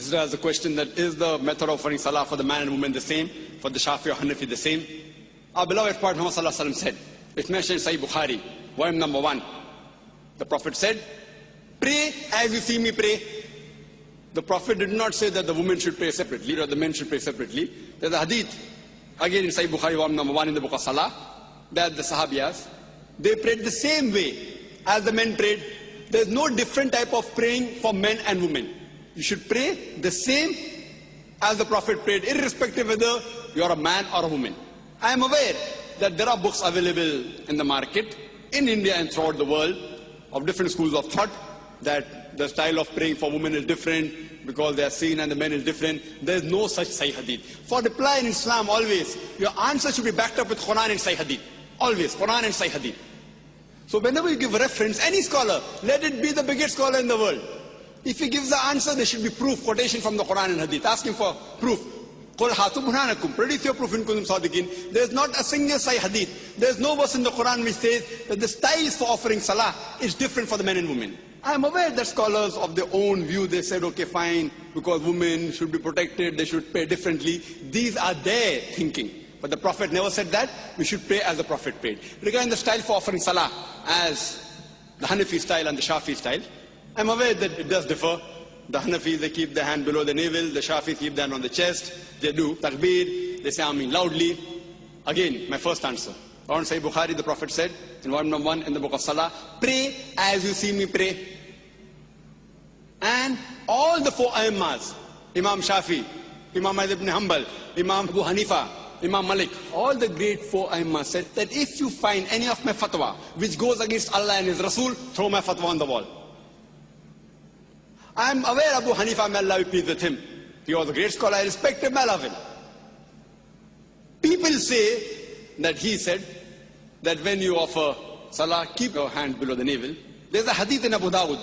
Sister has a question that is the method of offering salah for the man and woman the same, for the Shafi'i or Hanefit the same? Our beloved Prophet Muhammad said, it's mentioned in Sahih Bukhari, volume number 1. The Prophet said, pray as you see me pray. The Prophet did not say that the women should pray separately or the men should pray separately. There's a hadith, again in Sahih Bukhari, volume number 1 in the book of Salah, that the Sahabiyas, they prayed the same way as the men prayed. There's no different type of praying for men and women. You should pray the same as the Prophet prayed, irrespective whether you're a man or a woman. I am aware that there are books available in the market, in India and throughout the world, of different schools of thought, that the style of praying for women is different because they are seen and the men is different. There is no such Sahih Hadith. For reply in Islam, always, your answer should be backed up with Quran and Sahih Hadith. Always, Quran and Sahih Hadith. So whenever you give reference, any scholar, let it be the biggest scholar in the world. If he gives the answer, there should be proof, quotation from the Quran and Hadith. Ask him for proof. Qul hatu burhanakum. Produce your proof in kuntum sadiqin. There is not a single Sahih Hadith. There is no verse in the Quran which says that the styles for offering salah is different for the men and women. I am aware that scholars of their own view, they said, okay, fine, because women should be protected, they should pray differently. These are their thinking. But the Prophet never said that. We should pray as the Prophet prayed. Regarding the style for offering salah, as the Hanefi style and the Shafi style, I am aware that it does differ. The Hanefis, they keep their hand below the navel. The Shafis keep their hand on the chest. They do takbir. They say Ameen loudly. Again, my first answer. On Sahih Bukhari, the Prophet said, in volume number 1 in the book of Salah, pray as you see me pray. And all the 4 Aimmas, Imam Shafi, Imam Ahmad ibn Hanbal, Imam Abu Hanifa, Imam Malik, all the great 4 Aimmas said that if you find any of my fatwa which goes against Allah and His Rasul, throw my fatwa on the wall. I am aware Abu Hanifa, may Allah be pleased with him. He was a great scholar, I respect him, I love him. People say that he said that when you offer salah, keep your hand below the navel. There's a hadith in Abu Dawud,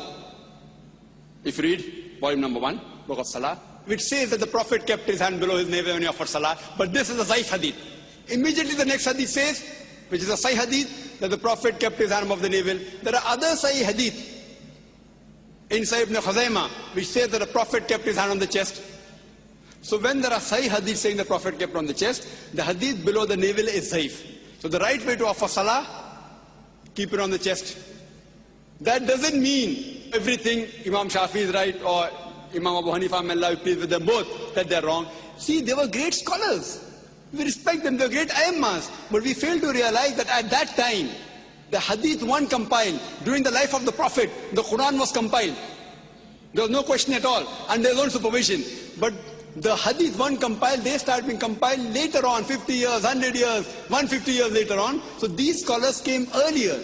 if you read volume number 1, book of Salah, which says that the Prophet kept his hand below his navel when he offered salah, but this is a Zaif hadith. Immediately the next hadith says, which is a Sahih hadith, that the Prophet kept his hand above the navel. There are other Sahih hadith in Sahih ibn Khuzaimah, which says that the Prophet kept his hand on the chest. So when there are Sahih hadith saying the Prophet kept on the chest, the hadith below the navel is Zaif. So the right way to offer salah, keep it on the chest. That doesn't mean everything Imam Shafi is right or Imam Abu Hanifa, may Allah be pleased with them both, that they're wrong. See, they were great scholars. We respect them, they're great Aimmas. But we fail to realize that at that time, the hadith one compiled during the life of the Prophet, the Quran was compiled. There was no question at all, and there's no supervision. But the hadith one compiled, they started being compiled later on, 50 years, 100 years, 150 years later on. So these scholars came earlier.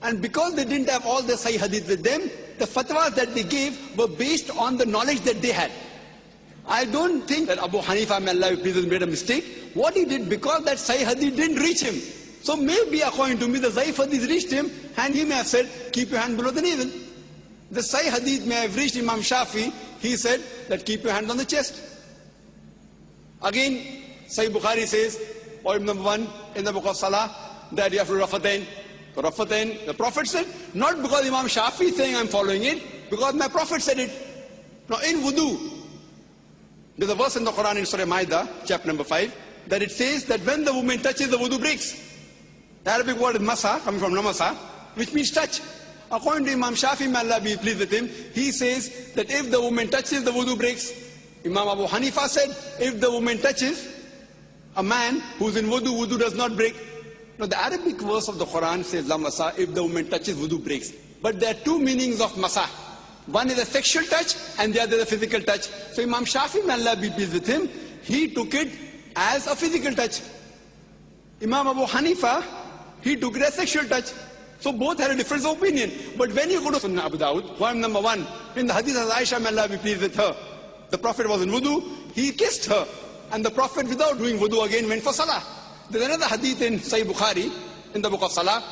And because they didn't have all the Sahih hadith with them, the fatwas that they gave were based on the knowledge that they had. I don't think that Abu Hanifa, may Allah be pleased with him, made a mistake. What he did, because that Sahih hadith didn't reach him. So maybe according to me, the Zaif hadith reached him, and he may have said, keep your hand below the navel. The Sahih hadith may have reached Imam Shafi, he said that keep your hand on the chest. Again, Sahih Bukhari says, volume number 1 in the book of Salah, that you have to Rafa Yadain. So Rafa Yadain, the Prophet said, not because Imam Shafi is saying I'm following it, because my Prophet said it. Now in wudu, there's a verse in the Quran in Surah Ma'idah, chapter number 5, that it says that when the woman touches, the wudu breaks. The Arabic word is masa, coming from namasa, which means touch. According to Imam Shafi, may Allah be pleased with him, he says that if the woman touches, the wudu breaks. Imam Abu Hanifa said, if the woman touches a man who's in wudu, wudu does not break. Now the Arabic verse of the Quran says, la masa, if the woman touches, wudu breaks. But there are 2 meanings of masa. One is a sexual touch, and the other is a physical touch. So Imam Shafi, may Allah be pleased with him, he took it as a physical touch. Imam Abu Hanifa, he took it as sexual touch. So both had a difference of opinion. But when you go to Sunnah Abu Dawud, volume number 1, in the hadith of Aisha, may Allah be pleased with her, the Prophet was in wudu, he kissed her. And the Prophet, without doing wudu again, went for salah. There's another hadith in Sahih Bukhari, in the book of Salah,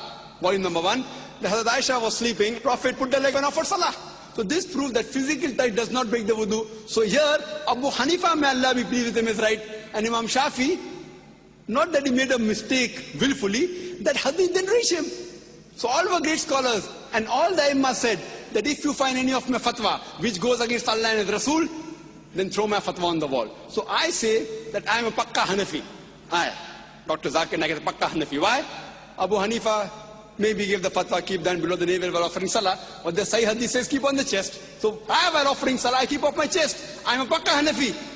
volume number 1. The Hazrat Aisha was sleeping, Prophet put the leg on her for salah. So this proves that physical touch does not break the wudu. So here, Abu Hanifa, may Allah be pleased with him, is right. And Imam Shafi, not that he made a mistake willfully, that hadith didn't reach him. So all were great scholars, and all the Imams said that if you find any of my fatwa which goes against Allah and His Rasul, then throw my fatwa on the wall. So I say that I am a pakka Hanefi. Dr. Zakir Naik is a pakka Hanefi. Why? Abu Hanifa maybe gave the fatwa, keep down below the navel while offering salah, but the Sahih Hadith says keep on the chest. So I, while offering salah, I keep off my chest. I am a pakka Hanefi.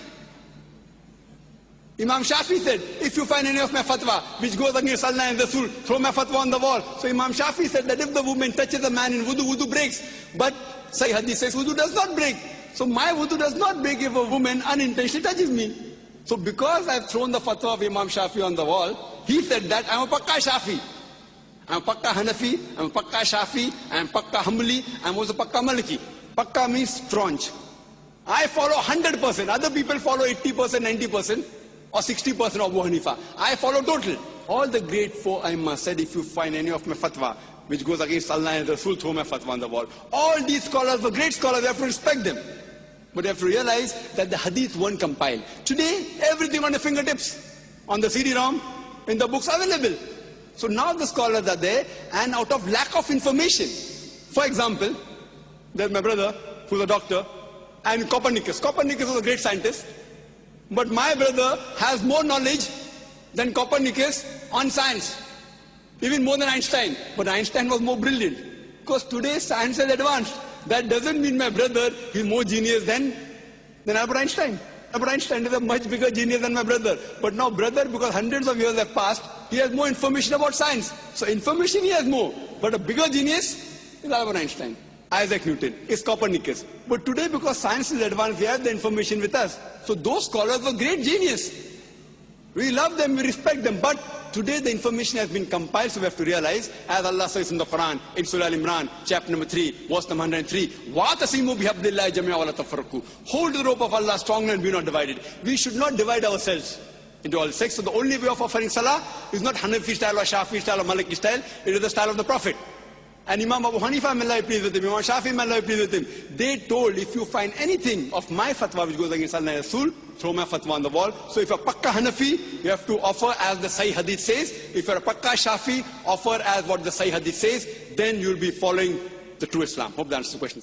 Imam Shafi said, if you find any of my fatwa which goes against Allah and Rasul, throw my fatwa on the wall. So Imam Shafi said that if the woman touches a man in wudu, wudu breaks. But Sahih Hadith says wudu does not break. So my wudu does not break if a woman unintentionally touches me. So because I have thrown the fatwa of Imam Shafi on the wall, he said that I am a pakka Shafi. I am a pakka Hanafi, I am a pakka Shafi, I am pakka Hanbali, I am also pakka Maliki. Pakka means staunch. I follow 100%. Other people follow 80%, 90%. Or 60% of Abu Hanifa. I follow total. All the great four Aimma said, if you find any of my fatwa which goes against Allah and Rasul, throw my fatwa on the wall. All these scholars were great scholars, you have to respect them. But you have to realize that the hadith weren't compiled. Today, everything on the fingertips, on the CD-ROM, in the books available. So now the scholars are there, and out of lack of information. For example, there's my brother, who's a doctor, and Copernicus. Copernicus was a great scientist. But my brother has more knowledge than Copernicus on science, even more than Einstein. But Einstein was more brilliant, because today science is advanced. That doesn't mean my brother is more genius than Albert Einstein. Albert Einstein is a much bigger genius than my brother. But now brother, because hundreds of years have passed, he has more information about science. So information he has more. But a bigger genius is Albert Einstein. Isaac Newton, is Copernicus. But today, because science is advanced, we have the information with us. So those scholars were great genius. We love them, we respect them. But today the information has been compiled, so we have to realize, as Allah says in the Quran, in Surah Al-Imran, chapter number 3, verse number 103, وَاتَصِمُوا بِحَبْلِ اللَّهِ جَمِيعًا وَلَا تَفَرَّقُوا. Hold the rope of Allah strongly and be not divided. We should not divide ourselves into all sects. So the only way of offering salah is not Hanefi style or Shafi style or Maliki style, it is the style of the Prophet. And Imam Abu Hanifa, may Allah be pleased with him, Imam Shafi, may Allah be pleased with him, they told, if you find anything of my fatwa which goes against Allah and Rasul, throw my fatwa on the wall. So if you're a pakka Hanafi, you have to offer as the Sahih Hadith says. If you're a pakka Shafi, offer as what the Sahih Hadith says. Then you'll be following the true Islam. Hope that answers the question.